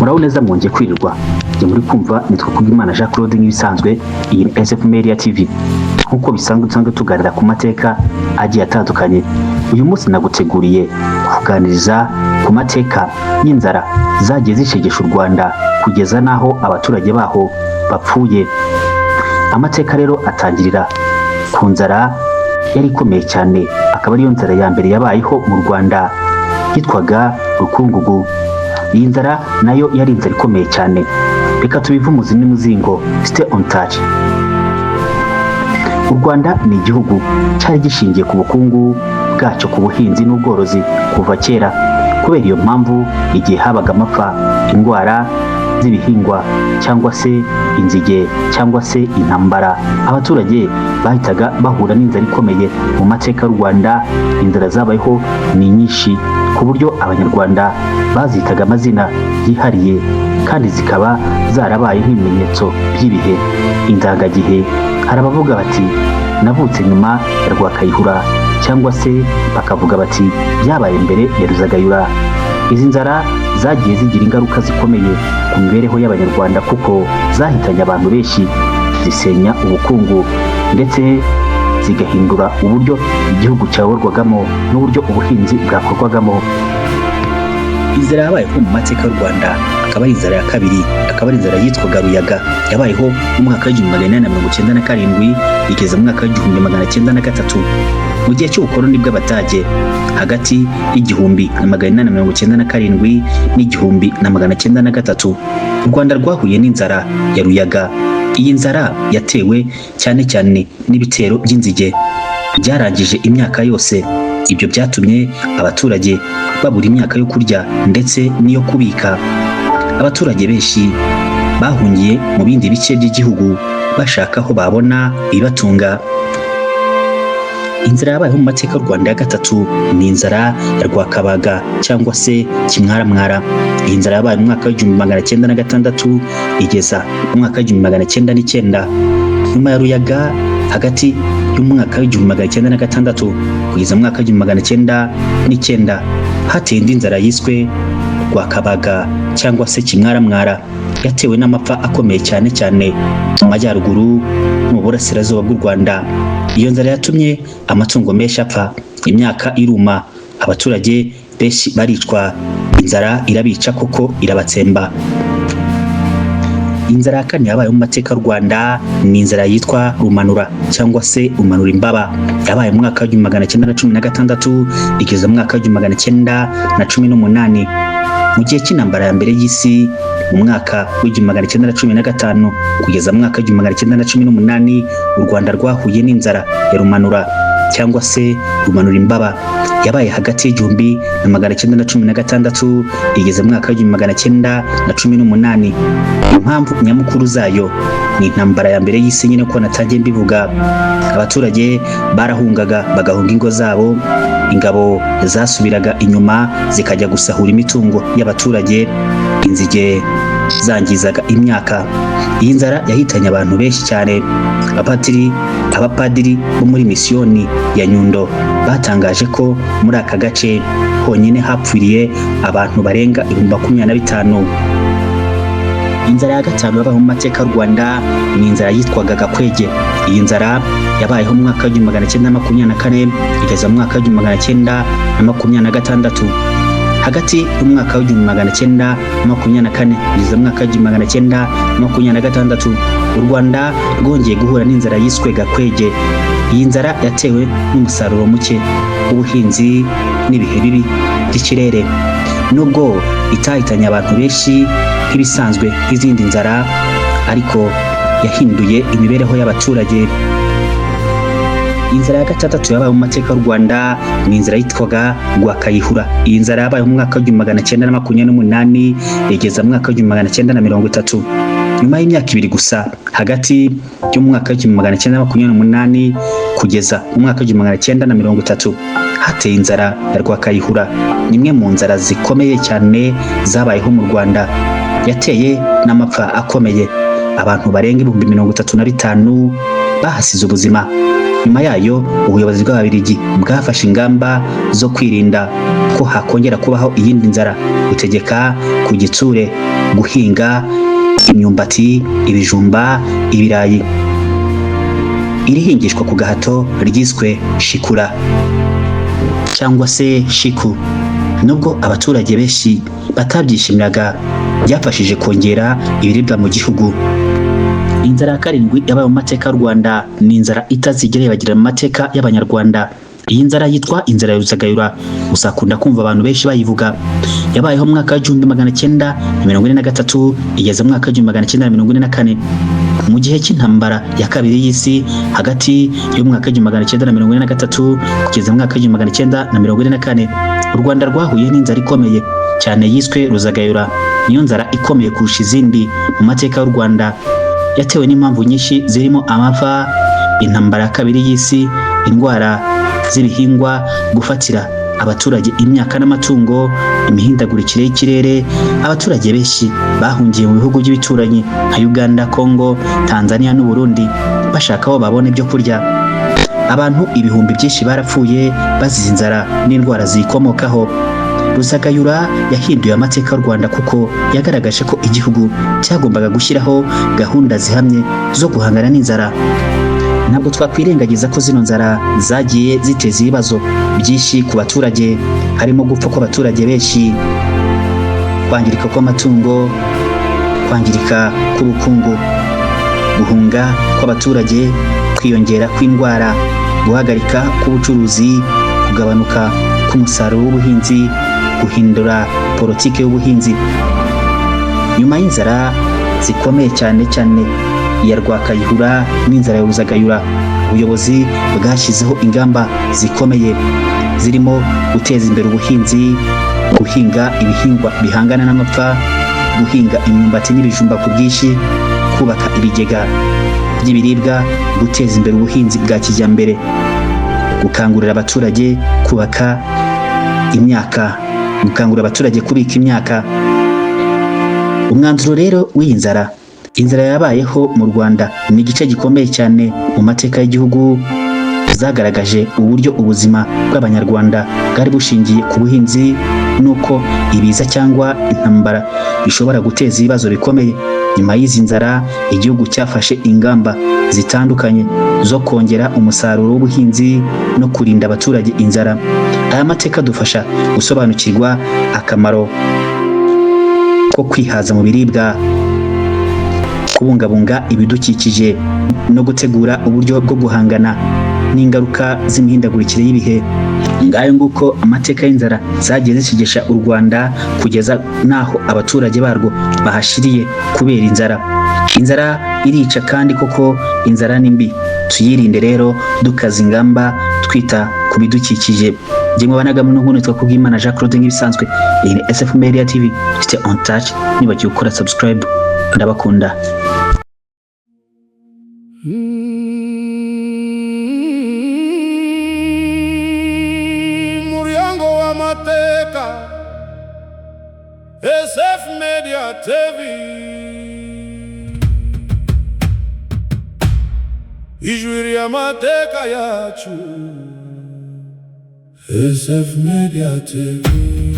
muraho neza mwongeye kwirirwa njye muri kumva nitwa Kubwimana Jean Claude nk'ibisanzwe iyi ni SF Media TV nkuko bisanzwe tuganira ku mateka agiye atandukanye. Uyu munsi naguteguriye kuganiriza ku mateka y'inzara zagiye zishegesha u Rwanda kugeza naho abaturage baho bapfuye. Amateka rero atangirira ku nzara yari ikomeye cyane, akaba ariyo nzara ya mbere yabayeho mu Rwanda yitwaga Rukungugu. Iyi nzara nayo yari inzara ikomeye cyane, reka tubive umuzi n'umuzingo, stay on touch. U Rwanda ni igihugu cyari gishingiye ku bukungu bwacyo, ku buhinzi n'ubworozi kuva kera. Kubera iyo mpamvu igihe habaga amapfa, indwara z'ibihingwa cyangwa se inzige cyangwa se intambara, abaturage bahitaga bahura n'inzara ikomeye. Mu mateka y'u Rwanda inzara zabayeho ni nyinshi ku buryo abanyarwanda bazitaga amazina yihariye, kandi zikaba zarabaye nk'ibimenyetso by'ibihe indangagihe. Hari abavuga bati navutse nyuma ya Rwakayihura, cyangwa se bakavuga bati byabaye mbere ya Ruzagayura. Izi nzara zagiye zigira ingaruka zikomeye ku mibereho y'abanyarwanda kuko zahitanye abantu benshi, zisenya ubukungu ndetse zigahindura uburyo igihugu cyayoborwagamo n'uburyo ubuhinzi bwakorwagamo. Inzara yabayeho mu mateka y'u Rwanda akaba ari inzara ya kabiri, akaba ari inzara yitwaga Ruyaga. Yabayeho mu mwaka w'1897 igeza mu mwaka w'1903 mu gihe cy'ubukoloni bw'Abadage, hagati y'1897 n'1903 u Rwanda rwahuye n'inzara ya Ruyaga. Iyi nzara yatewe cyane cyane n'ibitero by'inzige byarangije imyaka yose. Ibyo byatumye abaturage babura imyaka yo kurya ndetse n'iyo kubika. Abaturage benshi bahungiye mu bindi bice by'igihugu bashaka aho babona ibibatunga. Inzara yabayeho mu mateka y'u Rwanda ya gatatu ni inzara ya Rwakabaga cyangwa se Kimwaramwara. Iyi nzara yabaye mu mwaka w'1906 igeza mu mwaka w'1909. Nyuma ya Ruyaga, hagati y'umwaka w'1906 kugeza mu mwaka w'1909 hateye indi nzara yiswe Rwakabaga cyangwa se Kimwaramwara, yatewe n'amapfa akomeye cyane cyane mu majyaruguru mu burasirazuba bw'u Rwanda. Iyo nzara yatumye amatungo menshi apfa, imyaka iruma, abaturage benshi baricwa, inzara irabica koko irabatsemba. Inzara ya kane yabaye mu mateka y'u Rwanda ni inzara yitwa Rumanura cyangwa se Rumanura Imbaba. Yabaye mu mwaka w'1916 igeza mu mwaka w'1918 mu gihe cy'intambara ya mbere y'isi. Mu mwaka w'1915 kugeza mu mwaka w'1918 u Rwanda rwahuye n'inzara ya Rumanura cyangwa se Rumanura Imbaba. Yabaye hagati y'1916 igeze mu mwaka w'1918. Impamvu nyamukuru zayo ni intambara ya mbere y'isi nyine ko natangiye mbivuga. Abaturage barahungaga bagahunga ingo zabo, ingabo zasubiraga inyuma zikajya gusahura imitungo y'abaturage, inzige zangizaga imyaka. Iyi nzara yahitanye abantu benshi cyane. Abapadiri bo muri misiyoni ya Nyundo batangaje ko muri aka gace honyine hapfiriye abantu barenga 25,000. Inzara ya gatanu yabayeho mu mateka y'u Rwanda ni inzara yitwaga Gakwege. Iyi nzara yabayeho mu mwaka w'1924 igeza mu mwaka w'1926. Hagati y'umwaka w'1924 kugeza mu mwaka w'1926 u Rwanda rwongeye guhura n'inzara yiswe Gakwege. Iyi nzara yatewe n'umusaruro muke w'ubuhinzi n'ibihe bibi by'ikirere. Nubwo itahitanye abantu benshi nk'ibisanzwe nk'izindi nzara, ariko yahinduye imibereho y'abaturage. Inzara ya gatandatu yabaye mu mateka y'u Rwanda ni inzara yitwaga Rwakayihura. Iyi nzara yabaye mu mwaka w'1928 igeza mu mwaka w'1930. Nyuma y'imyaka ibiri gusa, hagati y'umwaka w'1928 kugeza mu mwaka w'1930 hateye inzara ya Rwakayihura. Ni imwe mu nzara zikomeye cyane zabayeho mu Rwanda, yateye n'amapfa akomeye. Abantu barenga 35,000 bahasize ubuzima. Nyuma yayo ubuyobozi bw'Ababiligi bwafashe ingamba zo kwirinda ko hakongera kubaho iyindi nzara, gutegeka ku gitsure guhinga imyumbati, ibijumba, ibirayi. Iri hingishwa ku gahato ryiswe shikura cyangwa se shiku, nubwo abaturage benshi batabyishimiraga, byafashije kongera ibiribwa mu gihugu. Inzara ya karindwi yabaye mu mateka y'u Rwanda ni inzara itazigera yibagirana mu mateka y'Abanyarwanda. Iyi nzara yitwa inzara ya Ruzagayura, gusa akunda kumva abantu benshi bayivuga. Yabayeho mu mwaka w'1943 igeze mu mwaka w'1944 mu gihe cy'intambara ya kabiri y'isi, hagati y'umwaka w'1943 kugeza mu mwaka w'1944. U Rwanda rwahuye n'inzara ikomeye cyane yiswe Ruzagayura. Niyo nzara ikomeye kurusha izindi mu mateka y'u Rwanda, yatewe n'impamvu nyinshi zirimo amapfa, intambara ya kabiri y'isi, indwara z'ibihingwa, gufatira abaturage imyaka n'amatungo, imihindagurikire y'ikirere. Abaturage benshi bahungiye mu bihugu by'ibituranyi nka Uganda, Congo, Tanzania n'u Burundi bashaka aho babona ibyo kurya. Abantu ibihumbi byinshi barapfuye bazize inzara n'indwara ziyikomokaho. Ruzagayura yahinduye amateka y'u Rwanda kuko yagaragaje ko igihugu cyagombaga gushyiraho gahunda zihamye zo guhangana n'inzara. Ntabwo twakwirengagiza ko zino nzara zagiye ziteza ibibazo byinshi ku baturage, harimo gupfa kw'abaturage benshi, kwangirika kw'amatungo, kwangirika k'ubukungu, guhunga kw'abaturage, kwiyongera kw'indwara, guhagarika k'ubucuruzi, kugabanuka k'umusaruro w'ubuhinzi, guhindura politiki y'ubuhinzi. Nyuma y'inzara zikomeye cyane ya Rwakayihura n'inzara ya Ruzagayura, ubuyobozi bwashyizeho ingamba zikomeye zirimo guteza imbere ubuhinzi, guhinga ibihingwa bihangana n'amapfa, guhinga imyumbati n'ibijumba ku bwinshi, kubaka ibigega by'ibiribwa, guteza imbere ubuhinzi bwa kijyambere, gukangurira abaturage kubaka imyaka, gukangurira abaturage kubika imyaka. Umwanzuro rero w'iyi nzara, inzara yabayeho mu Rwanda ni igice gikomeye cyane mu mateka y'igihugu, zagaragaje uburyo ubuzima bw'Abanyarwanda bwari bushingiye ku buhinzi, nuko ibiza cyangwa intambara bishobora guteza ibibazo bikomeye. Nyuma y'izi nzara, igihugu cyafashe ingamba zitandukanye zo kongera umusaruro w'ubuhinzi no kurinda abaturage inzara. Aya mateka adufasha gusobanukirwa akamaro ko kwihaza mu biribwa, kubungabunga ibidukikije no gutegura uburyo bwo guhangana n'ingaruka z'imihindagurikire y'ibihe. Ngayo nguko amateka y'inzara zagiye zishegesha u Rwanda kugeza naho abaturage barwo bahashiriye kubera inzara. Inzara irica kandi koko inzara ni mbi, tuyirinde rero dukaza ingamba twita ku bidukikije. Jyemwe banaga mu nkunu twakubwimana Jean Claude nk'ibisanzwe. Iyi ni SF Media TV, stay on touch, nibagiye gukora subscribe. Ndabakunda. Muryango wa mateka, SF Media TV, ijwi ya mateka yacu, SF Media TV.